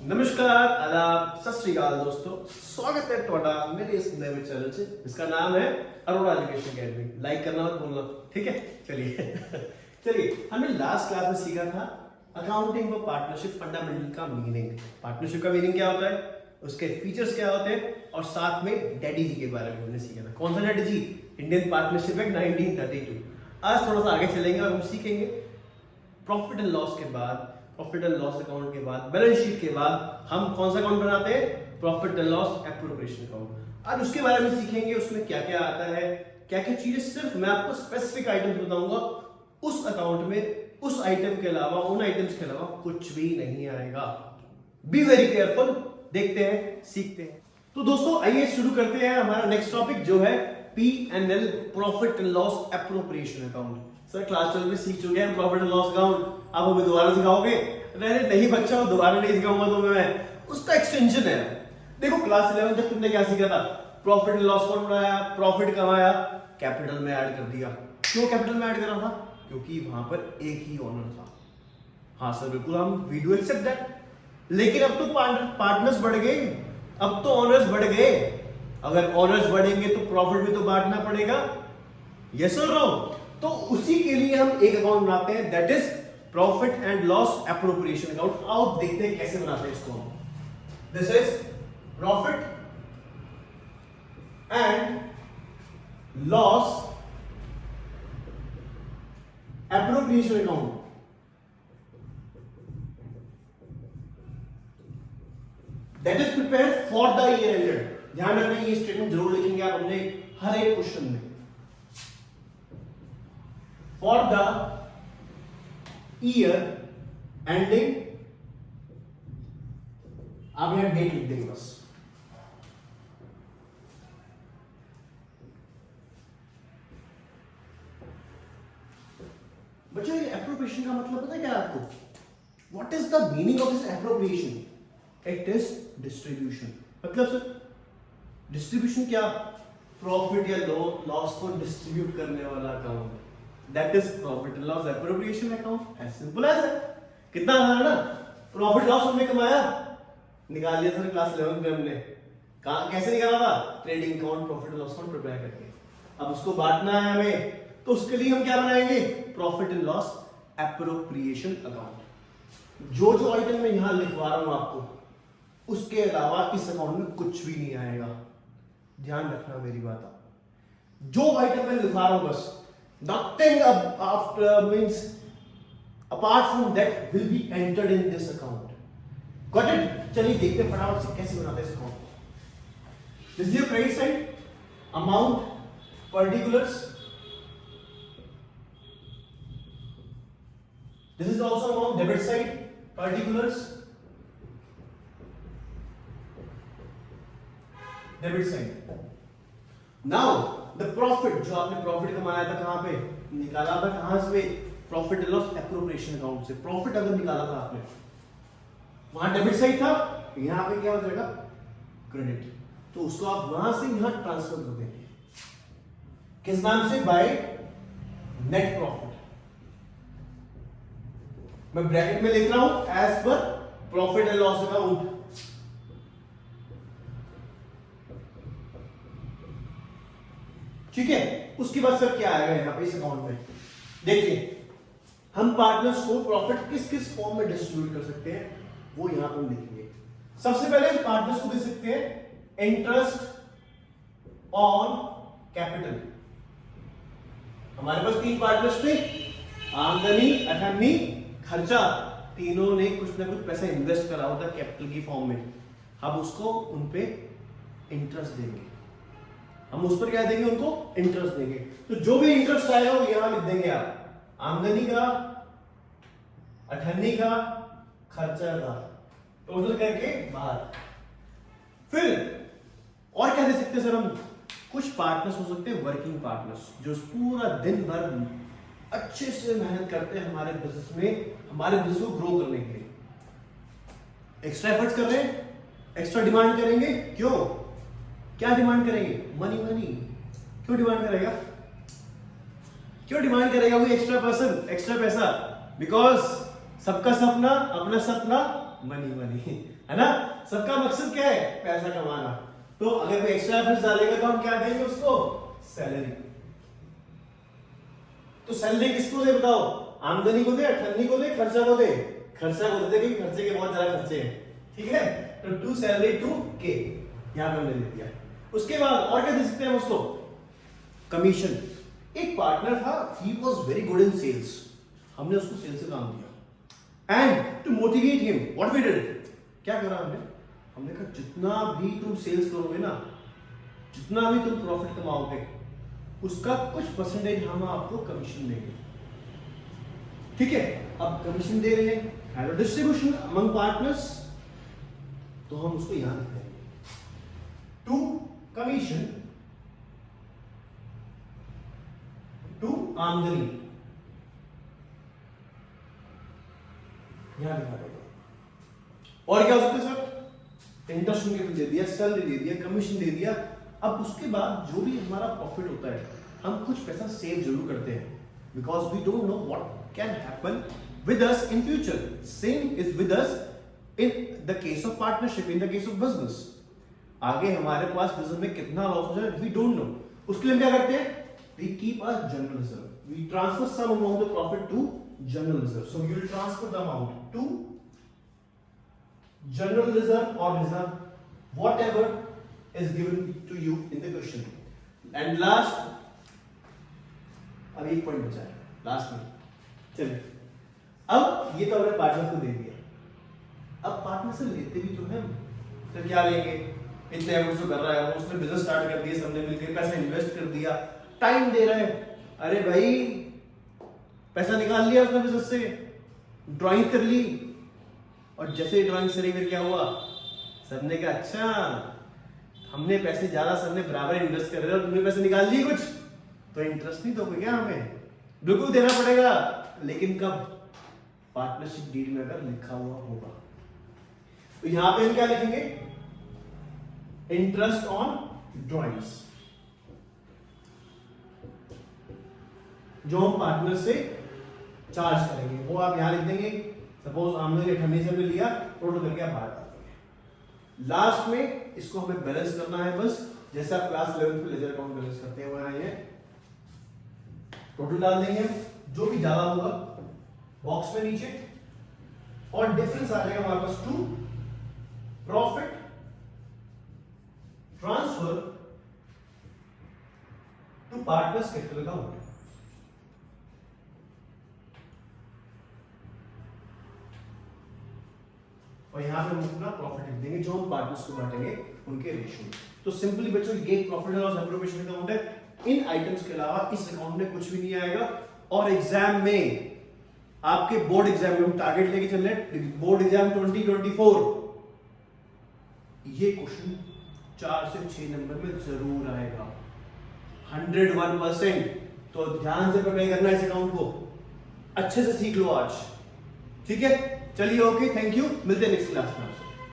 नमस्कार आदाब सत श्री अकाल दोस्तों, स्वागत है ਤੁਹਾਡਾ मेरे इस नए चैनल से जिसका नाम है अरोड़ा एजुकेशन अकेडमी। लाइक करना मत भूलना, ठीक है। चलिए हमने लास्ट क्लास में सीखा था अकाउंटिंग और पार्टनरशिप फंडामेंटल का मीनिंग। पार्टनरशिप का मीनिंग क्या होता है, उसके फीचर्स क्या होते हैं, और साथ में डैडी जी के बारे में हमने सीखा था। कौन सा daddy ji? Indian partnership act 1932। आज थोड़ा सा आगे चलेंगे और हम सीखेंगे प्रॉफिट एंड लॉस के बाद, प्रॉफिट एंड लॉस अकाउंट के बाद, बैलेंस शीट के बाद हम कौन सा अकाउंट बनाते हैं? Profit and loss appropriation account. आज उसके बारे में सीखेंगे, उसमें क्या क्या आता है, क्या क्या चीजें। सिर्फ मैं आपको स्पेसिफिक आइटम्स बताऊंगा उस अकाउंट में, उस आइटम के अलावा, उन आइटम्स के अलावा कुछ भी नहीं आएगा। Be very careful. देखते हैं, सीखते हैं। तो दोस्तों आइए शुरू करते हैं हमारा नेक्स्ट टॉपिक जो है P&L, profit and loss appropriation account. Sir class 12 में सीख चुके हैं प्रॉफिट एंड लॉस अकाउंट, आप हमें दोबारा सिखाओगे? नहीं बच्चा, दोबारा नहीं सिखाऊंगा तुम्हें मैं, उसका एक्सटेंशन है। देखो क्लास 11 तक तुमने क्या सीखा था? प्रॉफिट एंड लॉस कौन बनाया, प्रॉफिट कमाया, कैपिटल में ऐड कर दिया। क्यों कैपिटल में ऐड करा था? क्योंकि वहां पर एक ही ओनर था। हाँ सर बिल्कुल, हम वी डू एक्सेप्ट दैट। लेकिन अब तो पार्टनर्स बढ़ गए, अब तो ओनर्स बढ़ गए। अगर ओनर्स बढ़ेंगे तो प्रॉफिट भी तो बांटना पड़ेगा। यस और नो? तो उसी के लिए हम एक अकाउंट बनाते हैं, that is profit and loss appropriation account. आओ देखते हैं कैसे बनाते हैं इसको। This is profit and loss appropriation account. That is prepare for the year ended. ध्यान रखना, ये स्टेटमेंट जरूर लिखेंगे आप अपने हर एक क्वेश्चन में। फॉर द ईयर एंडिंग, आप यहां डेट लिख देंगे बस। बच्चों ये एप्रोप्रिएशन का मतलब पता है क्या आपको? What is the meaning of this appropriation? It is distribution. मतलब सर डिस्ट्रीब्यूशन क्या? प्रॉफिट या लॉस को डिस्ट्रीब्यूट करने वाला account, that is profit and loss appropriation account. As simple as that. कितना आसान है ना? प्रॉफिट लॉस हमने कमाया, निकाल लिया सर क्लास 11 में हमने। कैसे निकाला था? Trading account, profit loss account prepare करके। अब उसको बांटना है हमें, तो उसके लिए हम क्या बनाएंगे? Profit and loss appropriation account. जो जो आइटम मैं यहां लिखवा रहा हूं आपको, उसके अलावा इस अकाउंट में कुछ भी नहीं आएगा। ध्यान रखना मेरी बात। जो आइटम मैं लिखवा रहा हूं बस, nothing after means apart from that will be entered in this account. Got it? चलिए देखते हैं फटाफट से कैसे बनाते हैं इस account. This is your credit side, amount, particulars. This is also amount, debit side, particulars, debit side. Now the profit, जो आपने प्रॉफिट कमाया था कहां पे? निकाला था कहां से? Profit and loss appropriation account से। प्रॉफिट अगर निकाला था आपने, वहां डेबिट साइड था, यहां पे क्या हो जाएगा? क्रेडिट। तो उसको आप वहां से यहां ट्रांसफर कर देंगे। किस नाम से? By net profit. मैं ब्रैकेट में लिख रहा हूं as per profit and loss account. ठीक है। उसके बाद सर क्या आएगा यहां पे इस अकाउंट में? देखिए हम पार्टनर्स को प्रॉफिट किस किस फॉर्म में डिस्ट्रीब्यूट कर सकते हैं, वो यहां पर लिखेंगे। सबसे पहले हम पार्टनर्स को दे सकते हैं इंटरेस्ट ऑन कैपिटल। हमारे पास 3 पार्टनर्स थे, आमदनी, अठन्नी, खर्चा। तीनों ने कुछ ना कुछ पैसा इन्वेस्ट करा होता कैपिटल की फॉर्म में। हम उसको उन पे इंटरेस्ट देंगे। हम उस पर क्या देंगे? उनको इंटरेस्ट देंगे। तो जो भी इंटरेस्ट आएगा वो यहां लिख देंगे आप। आमदनी का, अठन्नी का, खर्चा का, टोटल करके बाहर। फिर और क्या दे सकते हैं सर हम? कुछ पार्टनर्स हो सकते हैं वर्किंग पार्टनर्स, जो पूरा दिन भर अच्छे से मेहनत करते हैं हमारे बिजनेस में, हमारे बिजनेस को ग्रो करने के लिए। एक्स्ट्रा एफर्ट्स कर रहे हैं, एक्स्ट्रा डिमांड करेंगे। क्यों? क्या डिमांड करेंगे? मनी। मनी क्यों डिमांड करेगा? क्यों डिमांड करेगा वो एक्स्ट्रा पर्सन, एक्स्ट्रा पैसा? बिकॉज सबका सपना, अपना सपना मनी मनी, है ना। सबका मकसद क्या है? पैसा कमाना। तो अगर कोई एक्स्ट्रा एफर्ट्स डालेगा तो हम क्या देंगे उसको? सैलरी। तो सैलरी किसको दे बताओ? आमदनी को दे, अठन्नी को दे, खर्चा को दे? खर्चा को देते क्योंकि खर्चे के बहुत ज्यादा खर्चे हैं, ठीक है। तो टू सैलरी टू के यहां पे हमने दे दिया। उसके बाद और क्या दे सकते हैं उसको? कमीशन। एक पार्टनर था, he was very good in sales, हमने उसको सेल्स से काम दिया and to motivate him what we did, क्या करा हमने कहा जितना भी तुम सेल्स करोगे ना, जितना भी तुम प्रॉफिट कमाओगे, उसका कुछ परसेंटेज हम आपको कमीशन देंगे, ठीक है। अब कमीशन दे रहे हैं, हैव डिस्ट्रीब्यूशन अमंग पार्टनर्स, तो हम उसको यहां लिखेंगे टू कमीशन टू आमदनी, यहां लिखा देगा। और क्या हो सकता है सर? इंटरेस्ट उनके दे दिया, सैलरी दे दिया, कमीशन दे दिया। अब उसके बाद जो भी हमारा प्रॉफिट होता है, हम कुछ पैसा सेव जरूर करते हैं, because we don't know what can happen with us in future. Same is with us in the case of partnership, in the case of business. आगे हमारे पास बिजनेस में कितना लॉस हो जाए वी डोंट नो, उसके लिए हम क्या करते हैं? We keep a general reserve. We transfer some amount of profit to general reserve. So you will transfer the amount to general reserve or reserve, whatever is given to you in the question. And last, अब एक point बचा है last में। चलिए, अब ये तो हमने पार्टनर को दे दिया, अब पार्टनर से लेते भी तो हैं, तो क्या लेंगे? इतने एफर्ट्स जो कर रहा है, उसने बिजनेस स्टार्ट कर दिया, सबने मिलकर पैसा इन्वेस्ट कर दिया, टाइम दे रहे हैं, अरे भाई पैसा निकाल लिया उसने बिजनेस से, ड्राइंग कर ली, और जैसे ही ड्राइंग से फिर क्या हुआ? सबने कहा अच्छा हमने पैसे ज्यादा, सबने बराबर इन्वेस्ट कर रहे हैं और तुमने पैसे निकाल लिए कुछ, तो इंटरेस्ट नहीं दोगे क्या हमें? बिल्कुल देना पड़ेगा, लेकिन कब? पार्टनरशिप डीड में अगर लिखा हुआ होगा। तो यहां पे हम क्या लिखेंगे? इंटरेस्ट ऑन ड्राइंग्स, जो हम पार्टनर से चार्ज करेंगे वो आप यहां लिख देंगे। सपोज आमदनी 98 से हमने लिया, टोटल करके आप बाहर डाल देंगे। लास्ट में इसको हमें बैलेंस करना है, बस जैसे आप क्लास 11 में लेजर अकाउंट बैलेंस करते हैं वहां ये टोटल डाल देंगे, जो भी ज्यादा होगा बॉक्स में नीचे, और डिफरेंस आ जाएगा हमारे पास to profit transfer to partners capital account. और यहां पे हम अपना प्रॉफिट लिख देंगे, जो हम पार्टनर्स को बांटेंगे उनके रेशियो। तो सिंपली बच्चों ये profit and loss appropriation account है। इन आइटम्स के अलावा इस अकाउंट में कुछ भी नहीं आएगा। और एग्जाम में, आपके बोर्ड एग्जाम में, हम टारगेट लेके चल रहे हैं, बोर्ड एग्जाम 2024, ये क्वेश्चन 4 से 6 नंबर में जरूर आएगा, 101%। तो ध्यान से प्रिपेयर करना इस अकाउंट को, अच्छे से सीख लो आज, ठीक है। चलिए ओके, थैंक यू, मिलते हैं नेक्स्ट क्लास में।